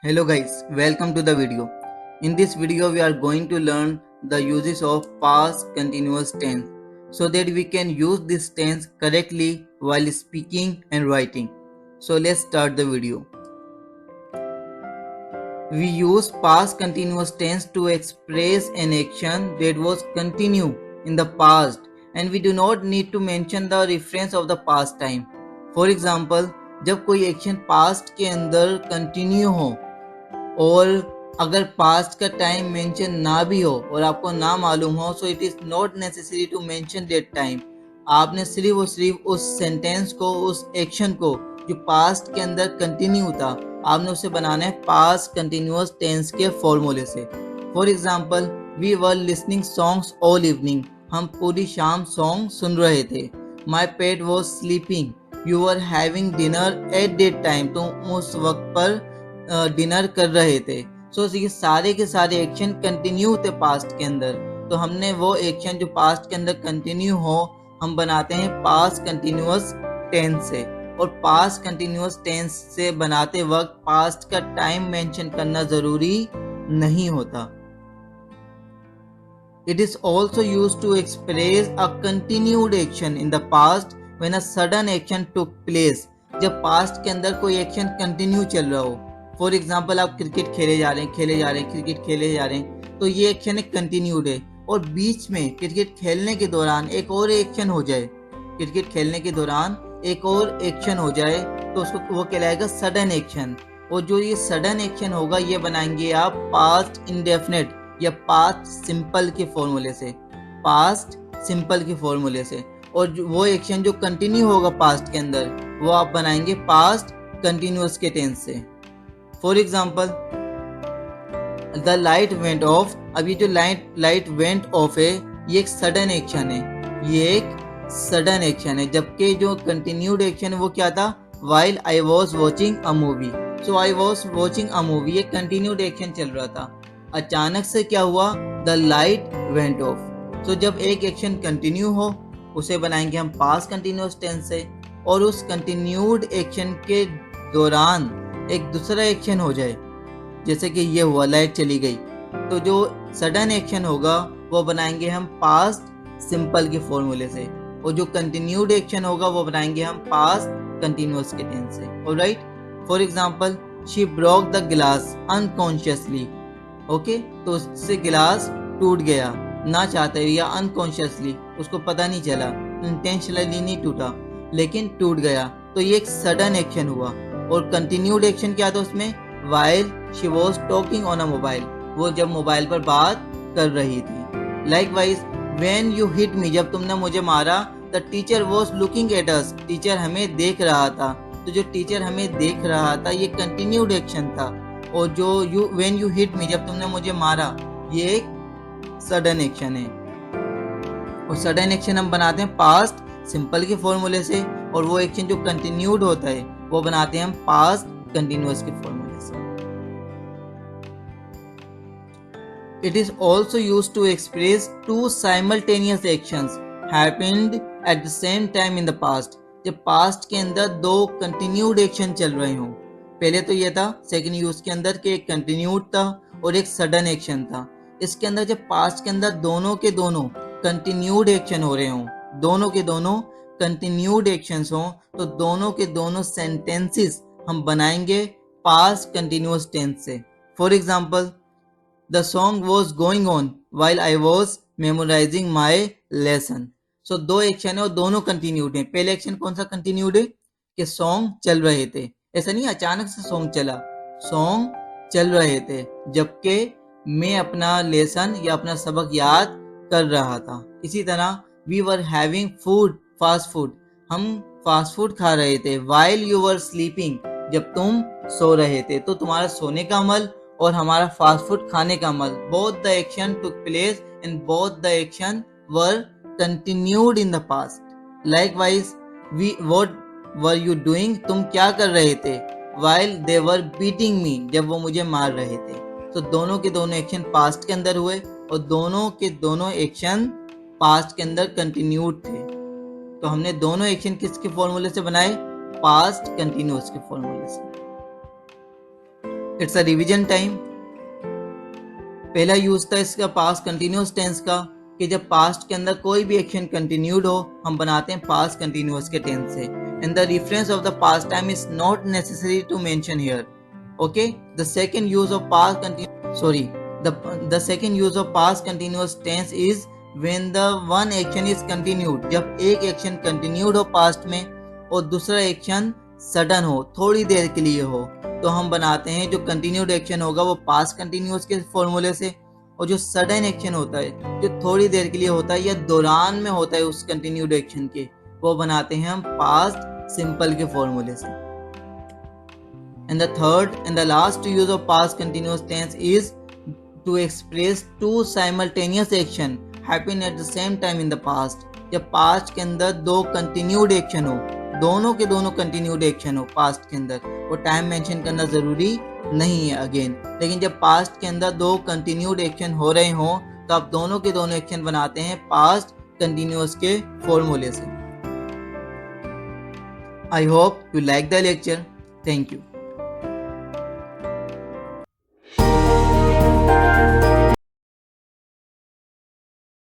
Hello guys, welcome to the video. In this video we are going to learn the uses of past continuous tense so that we can use this tense correctly while speaking and writing. So let's start the video. We use past continuous tense to express an action that was continued in the past and we do not need to mention the reference of the past time. For example, जब कोई action past के अंदर continue हो और अगर past का time mention ना भी हो और आपको ना मालूम हो, so it is not necessary to mention that time. आपने सिर्फ और सिर्फ उस सेंटेंस को, उस एक्शन को जो पास्ट के अंदर कंटिन्यू था, आपने उसे बनाना है पास्ट कंटिन्यूअस टेंस के फॉर्मूले से. For example, we were listening songs all evening. हम पूरी शाम सॉन्ग सुन रहे थे. My pet was sleeping. You were having dinner at that time. तुम उस वक्त पर डिनर कर रहे थे. सो ये सारे के सारे एक्शन कंटिन्यू थे पास्ट के अंदर. तो हमने वो एक्शन जो पास्ट के अंदर कंटिन्यू हो, हम बनाते हैं पास्ट कंटिन्यूअस टेंस से. और पास्ट कंटिन्यूअस टेंस से बनाते वक्त पास्ट का टाइम मेंशन करना जरूरी नहीं होता. It is also used to express a continued action in the past when a sudden action took place. जब पास्ट के अंदर कोई एक्शन कंटिन्यू चल रहा हो. फॉर एग्जाम्पल, आप क्रिकेट खेले जा रहे हैं, क्रिकेट खेले जा रहे हैं, तो ये एक्शन एक कंटिन्यूड है. और बीच में क्रिकेट खेलने के दौरान एक और एक्शन हो जाए, क्रिकेट खेलने के दौरान एक और एक्शन हो जाए, तो उसको वो कहलाएगा सडन एक्शन. और जो ये सडन एक्शन होगा, ये बनाएंगे आप पास्ट इंडेफिनिट या पास्ट सिंपल के फॉर्मूले से, पास्ट सिंपल के फॉर्मूले से. और वो एक्शन जो कंटिन्यू होगा पास्ट के अंदर, वो आप बनाएंगे पास्ट कंटिन्यूअस के टेंस से. For example, the light went of. अब ये जो लाइट वेंट ऑफ है, ये एक सडन एक्शन है, ये एक सडन एक्शन है. जबकि जो कंटिन्यूड एक्शन है वो क्या था? While I was watching a movie. So I was watching a movie, ये कंटिन्यूड एक्शन चल रहा था. अचानक से क्या हुआ? The light went off. So जब एक एक्शन कंटिन्यू हो, उसे बनाएंगे हम पास्ट कंटिन्यूअस टेंस से. और उस कंटिन्यूड एक्शन के दौरान एक दूसरा एक्शन हो जाए, जैसे कि ये हुआ, लाइट चली गई, तो जो सडन एक्शन होगा वो बनाएंगे हम पास्ट सिंपल के फॉर्मूले से. और जो कंटिन्यूड एक्शन होगा वो बनाएंगे हम पास्ट कंटिन्यूअस के टेंस से. Alright. For example, she broke the glass unconsciously. Okay, तो उससे गिलास टूट गया ना चाहते या अनकॉन्शियसली, उसको पता नहीं चला, इंटेंशनली नहीं टूटा, लेकिन टूट गया. तो ये एक सडन एक्शन हुआ. और कंटिन्यूड एक्शन क्या था उसमें? While she was talking on a mobile. वो जब मोबाइल पर बात कर रही थी. Likewise, when you hit me. जब तुमने मुझे मारा, the teacher was looking at us. Teacher हमें देख रहा था. तो जो टीचर हमें देख रहा था, ये कंटिन्यूड एक्शन था. और जो व्हेन यू हिट मी, जब तुमने मुझे मारा, ये एक सडन एक्शन है. और सडन एक्शन हम बनाते हैं पास्ट सिंपल के फॉर्मूले से. और वो एक्शन जो कंटिन्यूड होता है, वो बनाते हैं हम पास्ट कंटिन्यूअस के फॉर्मूले से. It is also used to express two simultaneous actions happened at the same time in the past. जब पास्ट के अंदर दो कंटिन्यूड एक्शन चल रहे हों. पहले तो ये था सेकंड यूज के अंदर कि एक कंटिन्यूड था और एक सडन एक्शन था. इसके अंदर जब पास्ट के अंदर दोनों के दोनों कंटिन्यूड एक्शन हो रहे हों, दोनों के दोनों कंटिन्यूड एक्शंस हों, तो दोनों के दोनों सेंटेंसेस हम बनाएंगे पास्ट कंटिन्यूअस टेंस से. For example, the song was going on while I was memorising my lesson. So दो एक्शन है और दोनों कंटिन्यूड है. पहले एक्शन कौन सा कंटिन्यूड है? कि सॉन्ग चल रहे थे. ऐसा नहीं अचानक से सॉन्ग चला, सॉन्ग चल रहे थे, जबकि मैं अपना लेसन या अपना सबक याद कर रहा था. इसी तरह, we were having food, fast food. हम फास्ट फूड खा रहे थे. वाइल यू वर स्लीपिंग, जब तुम सो रहे थे. तो तुम्हारा सोने का अमल और हमारा फास्ट फूड खाने का अमल, both the action took place and both the action were continued in the past. Likewise, we what were you doing, तुम क्या कर रहे थे? वाइल दे वर बीटिंग मी, जब वो मुझे मार रहे थे. तो दोनों के दोनों एक्शन पास्ट के अंदर हुए और दोनों के दोनों एक्शन पास्ट के अंदर कंटिन्यूड थे. तो हमने दोनों एक्शन किसके फॉर्मूले से बनाए? पास्ट कंटिन्यूअस के फॉर्मूले से. It's a revision time. पहला यूज था इसका पास्ट कंटिन्यूअस टेंस का कि जब पास्ट के अंदर कोई भी एक्शन कंटिन्यूड हो हम बनाते हैं पास्ट कंटिन्यूअस के टेंस से। And the reference of the past time is not necessary to mention here. Okay, the second use of past continuous the second use of past continuous tense is when the one action is continued। जब एक action continued हो past में और दूसरा action sudden हो, थोड़ी देर के लिए हो, तो हम बनाते हैं जो कंटिन्यूड एक्शन होगा वो पास्ट कंटिन्यूअस के फॉर्मूले से, और जो सडन एक्शन होता है जो थोड़ी देर के लिए होता है या दौरान में होता है उस कंटिन्यूड एक्शन के, वो बनाते हैं हम पास्ट सिंपल के फॉर्मूले से। And the third and the last use of past continuous tense is to express two simultaneous action happen at the same time in the past। जब पास्ट के अंदर दो कंटिन्यूड एक्शन हो, दोनों के दोनों कंटिन्यूड एक्शन हो पास्ट के अंदर, वो टाइम मेंशन करना जरूरी नहीं है अगेन, लेकिन जब पास्ट के अंदर दो कंटिन्यूड एक्शन हो रहे हो तो आप दोनों के दोनों एक्शन बनाते हैं पास्ट कंटिन्यूअस के फॉर्मूले से। I hope you like the lecture. Thank you.